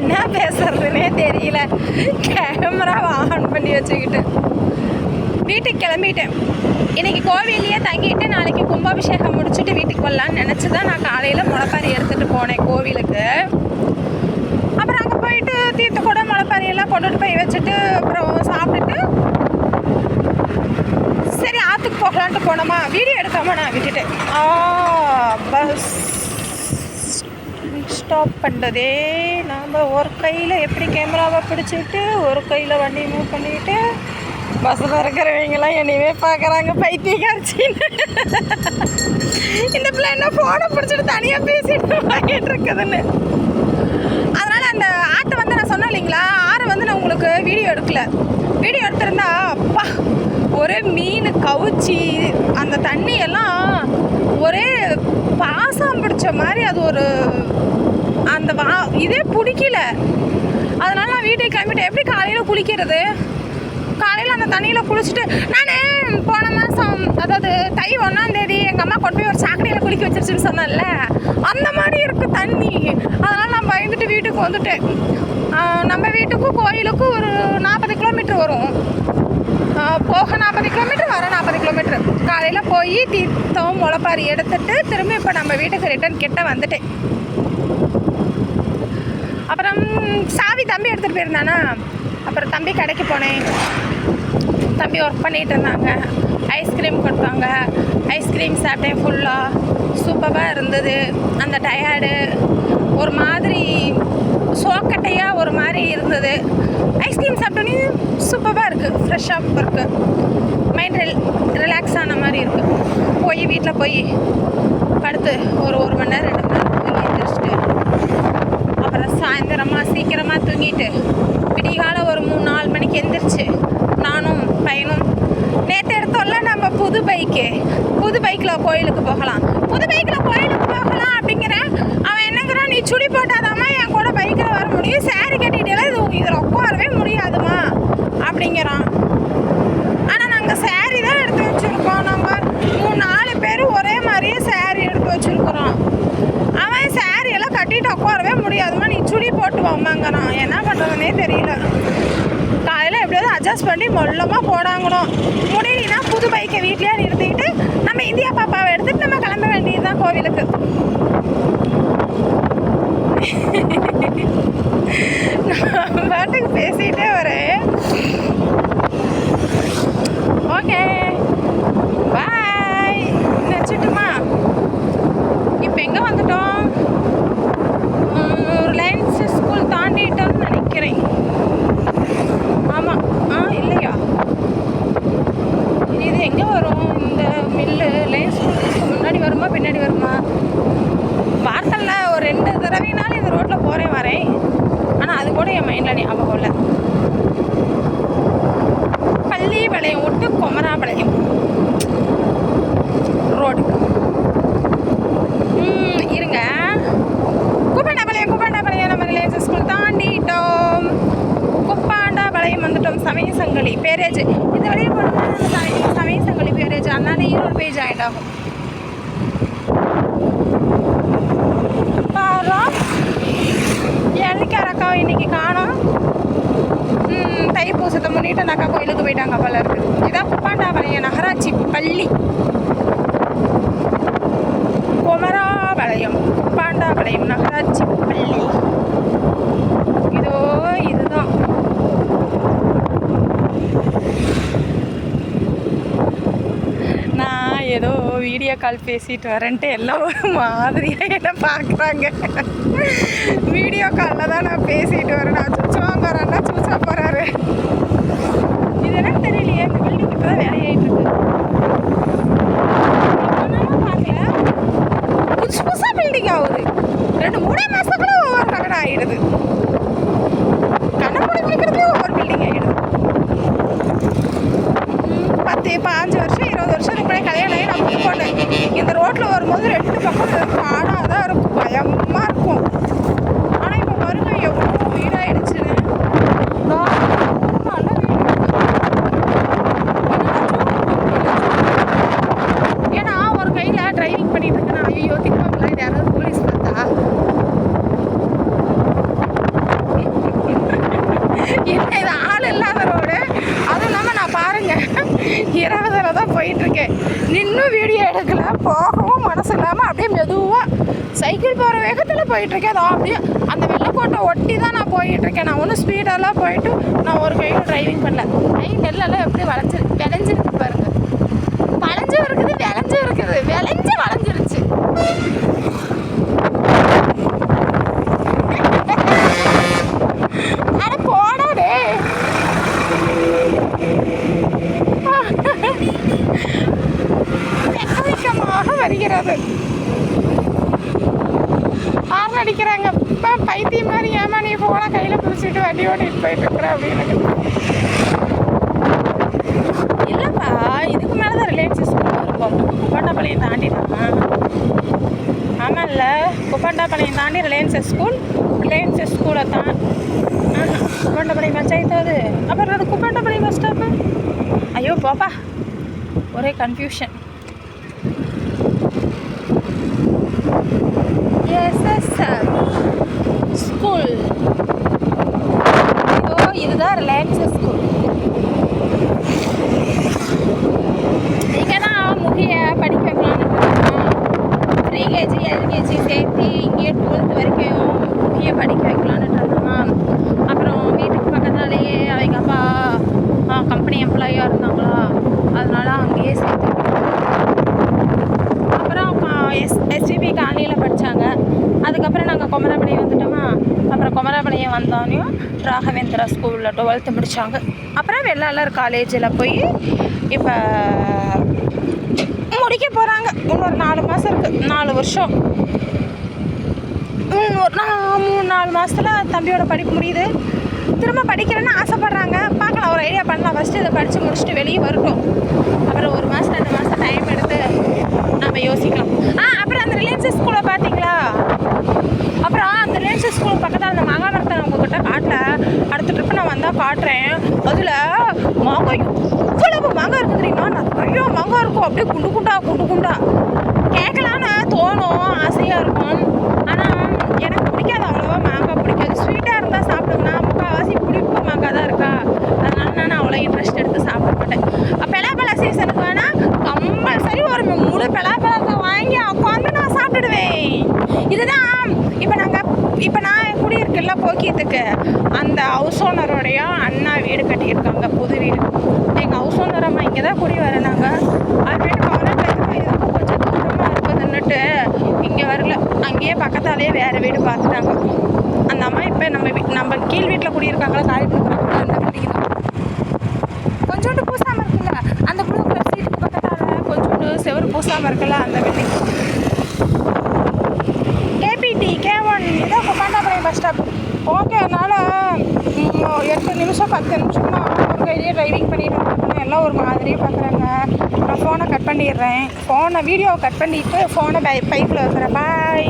என்ன பேசுறதுனே தெரியல. கேமராவை ஆன் பண்ணி வச்சுக்கிட்டு வீட்டுக்கு கிளம்பிட்டேன். இன்றைக்கி கோவில்லையே தங்கிட்டு நாளைக்கு கும்பாபிஷேகம் முடிச்சுட்டு வீட்டுக்கு வரலான்னு நினச்சி தான் நான் காலையில் முளைப்பாரி எடுத்துகிட்டு போனேன் கோவிலுக்கு. அப்புறம் அங்கே போயிட்டு தீர்த்த கூட முளைப்பாரியெல்லாம் கொண்டுட்டு போய் வச்சுட்டு அப்புறம் சாப்பிட்டுட்டு சரி ஆற்றுக்கு போகலான்ட்டு போனோமா, வீடியோ எடுக்காமல் நான் விட்டுட்டேன். பஸ் ஸ்டாப் பண்ணுறதே நாம் ஒரு கையில் எப்படி கேமராவை பிடிச்சிட்டு ஒரு கையில் வண்டி மூவ் பண்ணிவிட்டு பஸ்ஸில் இருக்கிறவங்களாம் என்னையவே பார்க்குறாங்க பைத்தியக்காரச்சின்னு. இந்த பிள்ளை என்ன ஃபோனை பிடிச்சிட்டு தனியாக பேசிட்டு வாங்கிட்டு இருக்குதுன்னு. அதனால் அந்த ஆட்டை வந்து நான் சொன்னேன் இல்லைங்களா, ஆறை வந்து நான் உங்களுக்கு வீடியோ எடுக்கல. வீடியோ எடுத்திருந்தா அப்பா ஒரே மீன் கவுச்சி அந்த தண்ணியெல்லாம் ஒரே பாசம் பிடிச்ச மாதிரி அது ஒரு அந்த இதே பிடிக்கல. அதனால் நான் வீட்டுக்கு கிளம்பிட்டேன். எப்படி காலையில் குளிக்கிறது? காலையில் அந்த தண்ணியில் குளிச்சுட்டு நான் போன மாதம் அதாவது தை 1ஆம் தேதி எங்கள் அம்மா கொண்டு போய் ஒரு சாக்கடையில் குளிக்க வச்சிருச்சுன்னு சொன்னேன்ல, அந்த மாதிரி இருக்குது தண்ணி. அதனால் நான் பயந்துட்டு வீட்டுக்கு வந்துட்டேன். நம்ம வீட்டுக்கும் கோயிலுக்கும் ஒரு 40 கிலோமீட்டர் வரும். போக 40 கிலோமீட்டர், வர 40 கிலோமீட்டர். காலையில் போய் தீர்த்தம் முளைப்பாரி எடுத்துட்டு திரும்ப இப்போ நம்ம வீட்டுக்கு ரிட்டர்ன் கிட்ட வந்துட்டேன். அப்புறம் சாவி தம்பி எடுத்துகிட்டு போயிருந்தானா, அப்புறம் தம்பி கடைக்கு போனேன். தம்பி ஒர்க் பண்ணிகிட்டு இருந்தாங்க. ஐஸ்கிரீம் கொடுத்தாங்க. ஐஸ்கிரீம் சாப்பிட்டேன். ஃபுல்லாக சூப்பராக இருந்தது. அந்த டயர்டு ஒரு மாதிரி சோக்கட்டையாக ஒரு மாதிரி இருந்தது. ஐஸ்கிரீம் சாப்பிட்டோன்னே சூப்பராக இருக்குது, ஃப்ரெஷ்ஷாக இருக்குது. மைண்ட் ரிலாக்ஸ் ஆன மாதிரி இருக்குது. போய் வீட்டில் போய் படுத்து ஒரு 1 மணி நேரம் 2 மணி நேரம் தூங்கி எழுந்திரிச்சிட்டு அப்புறம் சாயந்தரமாக சீக்கிரமாக தூங்கிட்டு விடிகால ஒரு 3-4 மணிக்கு எந்திரிச்சு நானும் பையனும் நேற்று எடுத்தோம்ல நம்ம புது பைக்கில் கோயிலுக்கு போகலாம், புது பைக்கில் கோயிலுக்கு போகலாம் அப்படிங்கிறேன். அவன் என்னங்கிறான், நீ சுடி போட்டாதாம்மா என் கூட பைக்கில் வர முடியும், சேரீ கட்டிட்டேலாம் இதில் உட்காரவே முடியாதுமா அப்படிங்கிறான். ஆனால் நாங்கள் சேரீ தான் எடுத்து வச்சுருக்கோம். நம்ம 3-4 பேர் ஒரே மாதிரியே சேரீ எடுத்து வச்சுருக்குறோம். அவன் சேரீயெல்லாம் கட்டிட்டு உட்காரவே முடியாதுமா, நீ சுடி போட்டு வாமாங்கிறான். என்ன பண்ணுறதுனே தெரியல. காலையில் எப்படியாவது அட்ஜஸ்ட் பண்ணி மொல்லமாக போடாங்கணும். முடியலனா புது பைக்கை வீட்லேயே நிறுத்திக்கிட்டு நம்ம இந்தியா பாப்பாவை எடுத்துகிட்டு நம்ம கிளம்ப வேண்டியது தான் கோவிலுக்கு. நான் பாட்டுக்கு பேசிகிட்டே வரேன். ஓகே பாய், வச்சுட்டுமா. இப்போ எங்கே வந்துட்டோம்? ரிலையன்ஸ் ஸ்கூல் தாண்டிட்டோம்னு நினைக்கிறேன். ஆமாம். இல்லையா, இது எங்கே வரும்? இந்த மில்லு ரிலையன்ஸ் ஸ்கூலுக்கு முன்னாடி வருமா பின்னாடி வருமா? வாரத்தில் ஒரு 2 தடவைனாலும் இந்த ரோட்டில் போகிறேன் வரேன். ஆனால் அது கூட என் மைண்டில் ஞாபகம் இல்லை. பள்ளிப்பாளையம் விட்டு குமராபாளையம் ரோடு. இருங்க, குப்பாண்டாபாளையம் நம்ம ரிலையன்ஸ் ஸ்கூல் தாண்டிட்டோம். குப்பாண்டாபாளையம் வந்துட்டோம். சமயசங்கலி பேரேஜ் இந்த வழியை போனோம்னா நம்ம சமயசங்கலி பேரேஜ், அதனால ஈரோடு போய் ஜாயின் ஆகும். எல்லிக்காரக்காவை இன்னைக்கு காணோம். தைப்பூசத்தை முன்னிட்டு அந்த அக்கா கோயிலுக்கு போயிட்டாங்க போல இருக்கு. இதான் குப்பாண்டாபாளையம் நகராட்சி பள்ளி. குமராபாளையம் குப்பாண்டாபாளையம் நகராட்சி பள்ளி. இதுதான். நான் ஏதோ வீடியோ கால் பேசிட்டு வரேன்ட்டு எல்லாம் ஒரு மாதிரியாக என்ன பார்க்குறாங்க. வீடியோ காலில் தான் நான் பேசிட்டு வரேன். நான் சுவிட்ச் வாங்க வரேன்னா சுவிட்சாக போகிறாரு. இது எனக்கு தெரியலையே, இந்த பில்டிங் இப்போ தான் வேலையாயிட்டு இருக்கு. பார்க்கல, புதுசாக பில்டிங் ஆகுது. 2-3 மாதத்துக்குள்ள ஒவ்வொரு கட்டடம் ஆகிடுது. கண்ணப்படி முடிக்கிறதுக்கு ஒவ்வொரு பில்டிங் ஆகிடுது. 10-15 வருஷம் 20 வருஷத்துக்கு முன்னாடி கல்யாணம் ஆகி நான் புக் பண்ணேன். இந்த ரோட்டில் வரும்போது 2 பக்கம் காடாக தான் இருக்கும், பயமாக இருக்கும். ஆனால் இப்போ பாருங்க எவ்வளோ வீடாகிடுச்சுன்னு. ஏன்னா ஒரு கையில் டிரைவிங் பண்ணிட்டு இருக்கேன். ஐயோ திக்குவாங்களா, இது யாராவது போலீஸ் பார்த்தா? எடுக்கல, போகவும் மனசு இல்லாமல் அப்படியே மெதுவாக சைக்கிள் போகிற வேகத்தில் போயிட்டுருக்கேன். அதோ அப்படியே அந்த வெள்ளைக்கோட்டை ஒட்டி தான் நான் போயிட்டுருக்கேன். நான் ஒன்றும் ஸ்பீடெல்லாம் போயிட்டு நான் ஒரு கையில் டிரைவிங் பண்ணல. நெல்லெல்லாம் எப்படி விளைஞ்சிருக்கு பாருங்க. வளைஞ்சும் இருக்குது, விளைஞ்சும் இருக்குது, வளைஞ்சிருச்சு. அட போடாதே. வெக்கமாக வருகிறது. ஆறு அடிக்கிறாங்க. இப்போ பைத்தியம் மாதிரி ஏமா நீ போனால் கையில் பிடிச்சிட்டு வண்டி ஓட்டிட்டு போயிட்டு இருக்கிற அப்படின்னு. இல்லைப்பா, இதுக்கு மேலே தான் ரிலையன்ஸ் ஸ்கூல் இருக்கும். குப்பாண்டாப்பாளையம் தாண்டி தான். ஆமாம் இல்லை, குப்பாண்டாப்பாளையம் தாண்டி ரிலையன்ஸ் ஸ்கூலை தான். குப்பாண்டாப்பாளையம் பஞ்சாயத்து அது. அப்புறம் அது குப்பாண்டாப்பாளையம் பஸ் ஸ்டாப்பு. ஐயோ போப்பா, ஒரே கன்ஃபியூஷன். SSM school. இதுதான் ரிலையன்ஸ் ஸ்கூல். இங்கே தான் முகிய படிக்க வைக்கலான்னு ப்ரீகேஜி எல்கேஜி சேர்த்து இங்கேயே 12th வரைக்கும் முகிய படிக்க வைக்கலான்னு இருந்தோம். அப்புறம் வீட்டுக்கு பக்கத்தாலேயே அவங்க அப்பா கம்பெனி எம்ப்ளாயியாக இருந்தாங்களா, அதனால அங்கேயே சேர்த்து. அப்புறம் எஸ்டிபி காலனியில் படித்தாங்க. அதுக்கப்புறம் நாங்கள் குமரபாளையம் வந்துட்டோமா. அப்புறம் குமரபாளையம் வந்தோடனையும் ராகவேந்திரா ஸ்கூலில் 12th முடித்தாங்க. அப்புறம் வெள்ளாளர் காலேஜில் போய் இப்போ முடிக்க போகிறாங்க. இன்னொரு 4 மாதம் இருக்குது, 4 வருஷம். ஒரு 3-4 மாதத்தில் தம்பியோட படிப்பு முடியுது. திரும்ப படிக்கிறேன்னு ஆசைப்பட்றாங்க. பார்க்கலாம், ஒரு ஐடியா பண்ணலாம். ஃபஸ்ட்டு இதை படித்து முடிச்சுட்டு வெளியே வரட்டும். அப்புறம் 1 மாதம் 2 மாதம் டைம் எடுத்து நம்ம யோசிக்கலாம். அப்புறம் அந்த ரிலையன்ஸ் ஸ்கூலை பார்த்தீங்களா? அப்புறம் அந்த ரிலையன்ஸ் ஸ்கூல் பக்கத்தில் அந்த மகாமரத்தை நான் உங்கள்கிட்ட காட்டல. அடுத்த ட்ரிப்பு நான் வந்தால் காட்டுறேன். அதில் மாங்காய் இவ்வளவு மாங்காய் இருக்குது தெரியுமா? நிறைய மாங்காய் இருக்கும். அப்படியே குண்டு குண்டா கேட்கலான்னு தோணும், ஆசையாக இருக்கும். ஆனால் எனக்கு பிடிக்காது, அவ்வளோவா மாங்காய் பிடிக்காது. ஸ்வீட்டாக இருந்தால் சாப்பிடுவேன்னா, முக்கால்வாசி புளிப்பு மாங்காய் தான் இருக்கா, அதனால நான் அவ்வளோ இன்ட்ரெஸ்ட் எடுத்து சாப்பிட மாட்டேன். பலாப்பழ சீசனுக்கு வேணால் கம்பல்சரி ஒரு முழு பலாப்பழத்தை வாங்கி உட்காந்து நான் சாப்பிட்டுடுவேன். இதுதான் இப்போ நான் குடியிருக்கல போக்கியத்துக்கு, அந்த ஹவுஸ் ஓனரோடைய அண்ணா வீடு கட்டியிருக்காங்க, புது வீடு. எங்கள் ஹவுஸ் ஓனர் அம்மா இங்கே தான் குடி வரனாங்க. அதுமாரி கவர்மெண்ட் இதுக்கும் கொஞ்சம் தூரமாக இருக்குதுன்னுட்டு இங்கே வரல, அங்கேயே பக்கத்தாலேயே வேறு வீடு பார்த்துட்டாங்க. அந்த அம்மா இப்போ நம்ம கீழ் வீட்டில் குடியிருக்காங்களா, காய் கொடுக்குறாங்களா, அந்த பில்டிங் தான். கொஞ்சோண்டு பூசாமல் இருக்குல்ல, அந்த ப்ளூ கலர் சீட்டுக்கு பக்கத்தால் கொஞ்சோண்டு செவரு பூசாமல் இருக்குல்ல, அந்த பில்டிங். கேபிடி K1 இதான் குப்பாண்டாப்பாளையம் பஸ் ஸ்டாப். ஓகே, அதனால் 8 நிமிஷம் 10 நிமிஷம் தான் ஒரு கையிலேயே டிரைவிங் பண்ணிட்டு இருக்கணும். எல்லாம் ஒரு மாதிரியே பார்க்குறாங்க. நான் ஃபோனை கட் பண்ணிடுறேன். வீடியோவை கட் பண்ணிவிட்டு ஃபோனை பைப்பில் வைக்கிறேன். பாய்.